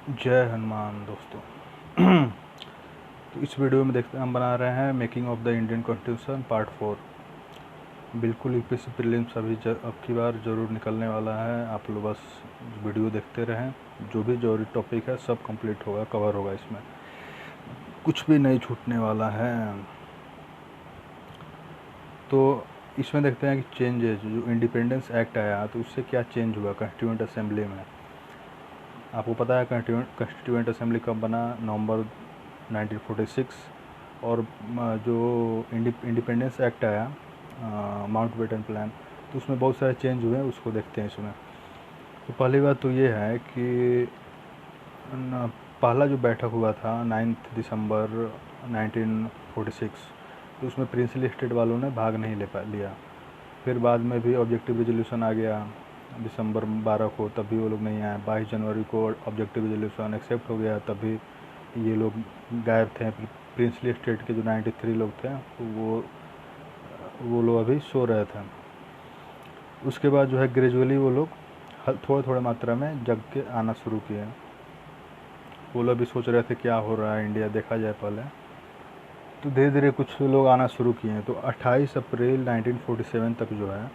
जय हनुमान दोस्तों। तो इस वीडियो में देखते हैं, हम बना रहे हैं making of the Indian constitution part 4। बिल्कुल यूपीएससी प्रीलिम्स अभी अब की बार ज़रूर निकलने वाला है। आप लोग बस वीडियो देखते रहें, जो भी जरूरी टॉपिक है सब कंप्लीट होगा, कवर होगा, इसमें कुछ भी नहीं छूटने वाला है। तो इसमें देखते हैं कि चेंजेस, जो इंडिपेंडेंस एक्ट आया तो उससे क्या चेंज हुआ कॉन्स्टिट्यूएंट असेंबली में। आपको पता है कॉन्स्टिट्यूएंट असेंबली कब बना? नवंबर 1946। और जो इंडिपेंडेंस एक्ट आया, माउंटबेटन प्लान, तो उसमें बहुत सारे चेंज हुए हैं, उसको देखते हैं इसमें। तो पहली बात तो ये है कि पहला जो बैठक हुआ था 9 दिसंबर 1946, तो उसमें प्रिंसली स्टेट वालों ने भाग नहीं लिया। फिर बाद में भी ऑब्जेक्टिव रेजोल्यूशन आ गया दिसंबर 12 को, तब भी वो लोग नहीं आए। 22 जनवरी को ऑब्जेक्टिव रेजोल्यूशन एक्सेप्ट हो गया, तब भी ये लोग गायब थे। प्रिंसली स्टेट के जो 93 लोग थे वो लोग अभी सो रहे थे। उसके बाद जो है ग्रेजुअली वो लोग थोड़े थोड़े मात्रा में जग के आना शुरू किए। वो लोग भी सोच रहे थे क्या हो रहा है इंडिया, देखा जाए पहले। तो धीरे धीरे कुछ लोग आना शुरू किए। तो 28 अप्रैल 1947 तक जो है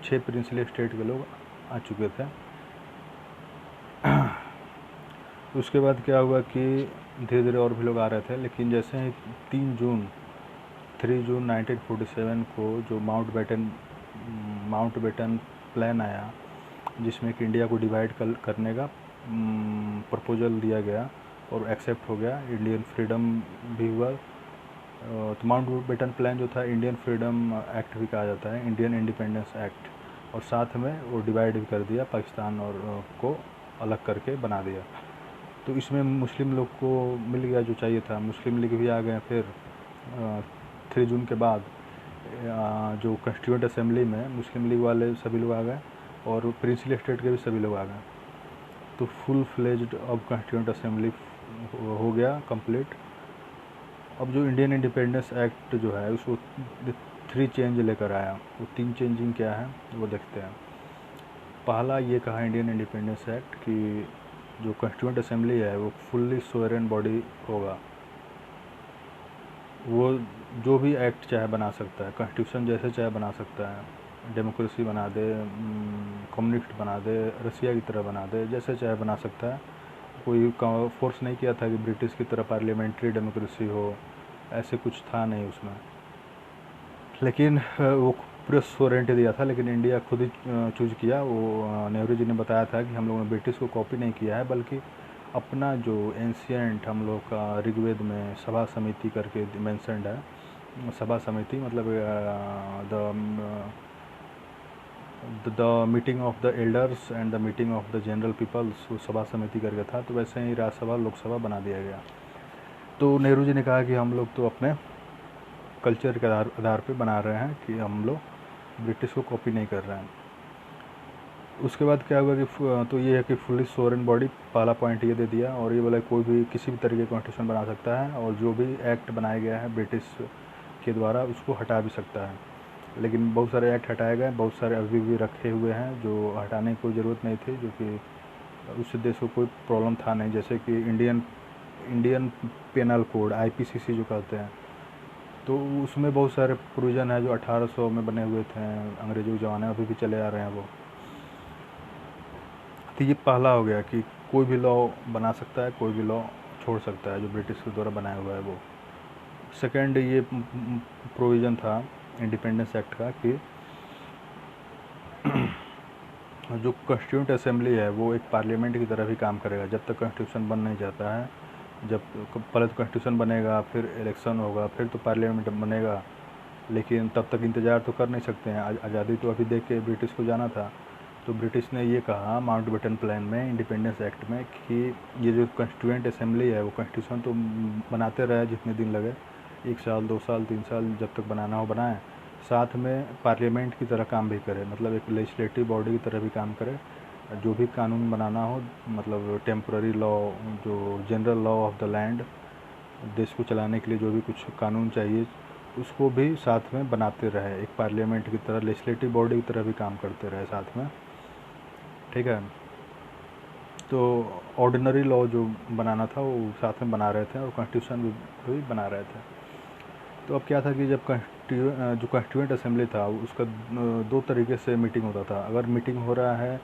6 प्रिंसली स्टेट के लोग आ चुके थे। उसके बाद क्या हुआ कि धीरे धीरे और भी लोग आ रहे थे, लेकिन जैसे ही 3 जून 1947 को जो माउंटबेटन प्लान आया, जिसमें कि इंडिया को डिवाइड करने का प्रपोजल दिया गया और एक्सेप्ट हो गया, इंडियन फ्रीडम भी हुआ। तो माउंटबेटन प्लान जो था इंडियन फ्रीडम एक्ट भी कहा जाता है, इंडियन इंडिपेंडेंस एक्ट, और साथ में वो डिवाइड भी कर दिया, पाकिस्तान और को अलग करके बना दिया। तो इसमें मुस्लिम लोग को मिल गया जो चाहिए था, मुस्लिम लीग भी आ गए। फिर 3 जून के बाद जो कॉन्स्टिट्यूएंट असेंबली में मुस्लिम लीग वाले सभी लोग आ गए और प्रिंसली स्टेट के भी सभी लोग आ गए। तो फुल फ्लेज्ड अब कॉन्स्टिट्यूएंट असेंबली हो गया कंप्लीट। अब जो इंडियन इंडिपेंडेंस एक्ट जो है उसको 3 चेंज लेकर आया। वो 3 चेंजिंग क्या है वो देखते हैं। पहला ये कहा इंडियन इंडिपेंडेंस एक्ट कि जो कॉन्स्टिट्यूएंट असेंबली है वो फुल्ली सोवरेन बॉडी होगा। वो जो भी एक्ट चाहे बना सकता है, कॉन्स्टिट्यूशन जैसे चाहे बना सकता है, डेमोक्रेसी बना दे, कम्युनिस्ट बना दे, रसिया की तरह बना दे, जैसे चाहे बना सकता है। कोई फोर्स नहीं किया था कि ब्रिटिश की तरह पार्लियामेंट्री डेमोक्रेसी हो, ऐसे कुछ था नहीं उसमें। लेकिन वो पूरा सोवरेंटी दिया था, लेकिन इंडिया खुद ही चूज किया। वो नेहरू जी ने बताया था कि हम लोगों ने ब्रिटिश को कॉपी नहीं किया है, बल्कि अपना जो एंशियंट हम लोग का ऋग्वेद में सभा समिति करके मेंशन्ड है। सभा समिति मतलब the meeting of the elders and the meeting of the general peoples, वो सभा समिति करके था। तो वैसे ही राज्यसभा लोकसभा बना दिया गया। तो नेहरू जी ने कहा कि हम लोग तो अपने कल्चर के आधार पे बना रहे हैं कि हम लोग ब्रिटिश को कॉपी नहीं कर रहे हैं। उसके बाद क्या हुआ कि तो ये है कि फुल्ली सोवरेन बॉडी, पहला पॉइंट ये दे दिया। और ये बोला कोई भी किसी भी तरीके का कॉन्स्टिट्यूशन बना सकता है, और जो भी एक्ट बनाया गया है ब्रिटिश के द्वारा उसको हटा भी सकता है। लेकिन बहुत सारे एक्ट हटाए गए, बहुत सारे अभी भी रखे हुए हैं जो हटाने की कोई ज़रूरत नहीं थी, जो कि उससे देश को कोई प्रॉब्लम था नहीं। जैसे कि इंडियन पेनल कोड, IPCC जो कहते हैं, तो उसमें बहुत सारे प्रोविज़न है जो 1800 में बने हुए थे, अंग्रेज़ों के ज़माने में, अभी भी चले आ रहे हैं वो। तो ये पहला हो गया कि कोई भी लॉ बना सकता है, कोई भी लॉ छोड़ सकता है जो ब्रिटिश के द्वारा बनाया हुआ है वो। सेकंड ये प्रोविज़न था इंडिपेंडेंस एक्ट का कि जो कॉन्स्टिट्यूएंट असेंबली है वो एक पार्लियामेंट की तरह भी काम करेगा जब तक कॉन्स्टिट्यूशन बन नहीं जाता है। जब पहले तो कॉन्स्टिट्यूशन बनेगा, फिर इलेक्शन होगा, फिर तो पार्लियामेंट बनेगा, लेकिन तब तक इंतज़ार तो कर नहीं सकते हैं। आज़ादी तो अभी देख के ब्रिटिश को जाना था। तो ब्रिटिश ने ये कहा माउंटबेटन प्लान में, इंडिपेंडेंस एक्ट में, कि ये जो कॉन्स्टिट्यूएंट असेंबली है वो कॉन्स्टिट्यूशन तो बनाते रहे जितने दिन लगे, 1 साल 2 साल 3 साल, जब तक बनाना हो बनाएं, साथ में पार्लियामेंट की तरह काम भी करे, मतलब एक लेजिस्लेटिव बॉडी की तरह भी काम करे। जो भी कानून बनाना हो, मतलब टेम्पररी लॉ, जो general law of the land, देश को चलाने के लिए जो भी कुछ कानून चाहिए, उसको भी साथ में बनाते रहे, एक पार्लियामेंट की तरह, लेजिस्लेटिव बॉडी की तरह भी काम करते रहे साथ में। ठीक है। तो ऑर्डिनरी लॉ जो बनाना था वो साथ में बना रहे थे और कॉन्स्टिट्यूशन भी बना रहे थे। तो अब क्या था कि जब जो कॉन्स्टिट्यूएंट असेंबली था उसका दो तरीके से मीटिंग होता था। अगर मीटिंग हो रहा है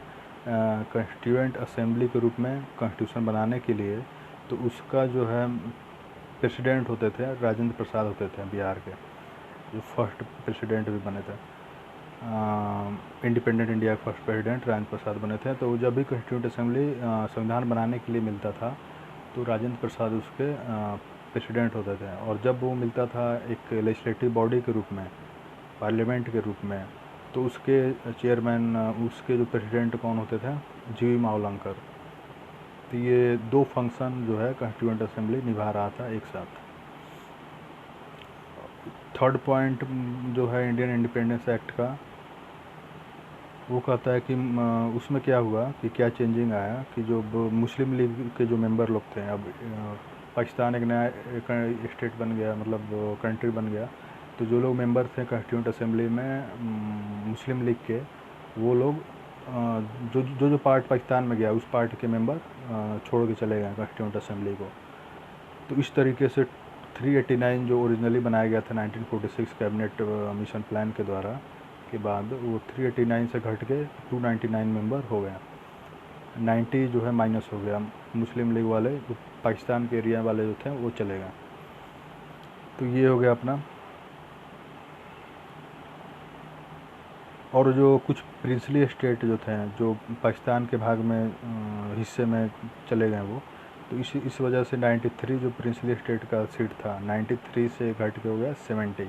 कॉन्स्टिट्यूएंट असेंबली के रूप में कॉन्स्टिट्यूशन बनाने के लिए, तो उसका जो है प्रेसिडेंट होते थे राजेंद्र प्रसाद होते थे, बिहार के जो फर्स्ट प्रेसिडेंट भी बने थे। इंडिपेंडेंट इंडिया के फर्स्ट प्रेसिडेंट राजेंद्र प्रसाद बने थे। तो जब भी कॉन्स्टिट्यूएंट असेंबली संविधान बनाने के लिए मिलता था तो राजेंद्र प्रसाद उसके प्रेसिडेंट होते थे। और जब वो मिलता था एक लेजिस्लेटिव बॉडी के रूप में, पार्लियामेंट के रूप में, तो उसके चेयरमैन, उसके जो प्रेसिडेंट कौन होते थे, जी मावलंकर। तो ये दो फंक्शन जो है कॉन्स्टिट्यूएंट असेंबली निभा रहा था एक साथ। थर्ड पॉइंट जो है इंडियन इंडिपेंडेंस एक्ट का, वो कहता है कि उसमें क्या हुआ कि क्या चेंजिंग आया कि जो मुस्लिम लीग के जो मेंबर लोग थे, अब पाकिस्तान एक नया स्टेट बन गया, मतलब कंट्री बन गया, तो जो लोग मेंबर थे कॉन्स्टिट्यूएंट असेंबली में मुस्लिम लीग के, वो लोग जो पार्ट पाकिस्तान में गया उस पार्ट के मेंबर छोड़ के चले गए कॉन्स्टिट्यूएंट असेंबली को। तो इस तरीके से 389 जो ओरिजिनली बनाया गया था 1946 कैबिनेट मिशन प्लान के द्वारा के बाद, वो 389 से घट के 299 मेंबर हो गया। 90 जो है माइनस हो गया, मुस्लिम लीग वाले जो पाकिस्तान के एरिया वाले जो थे वो चले गए। तो ये हो गया अपना। और जो कुछ प्रिंसली स्टेट जो थे जो पाकिस्तान के भाग में हिस्से में चले गए वो, तो इस वजह से 93 जो प्रिंसली स्टेट का सीट था 93 से घट के हो गया 70।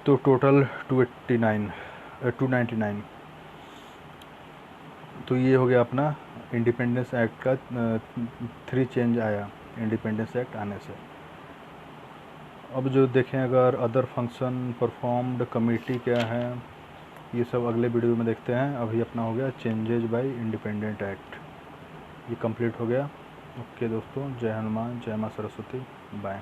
तो टोटल 299। तो ये हो गया अपना इंडिपेंडेंस एक्ट का 3 चेंज आया इंडिपेंडेंस एक्ट आने से। अब जो देखें अगर अदर फंक्शन परफॉर्म्ड कमेटी क्या है, ये सब अगले वीडियो में देखते हैं। अभी अपना हो गया चेंजेज बाय इंडिपेंडेंट एक्ट, ये कंप्लीट हो गया। ओके दोस्तों, जय हनुमान, जय माँ सरस्वती, बाय।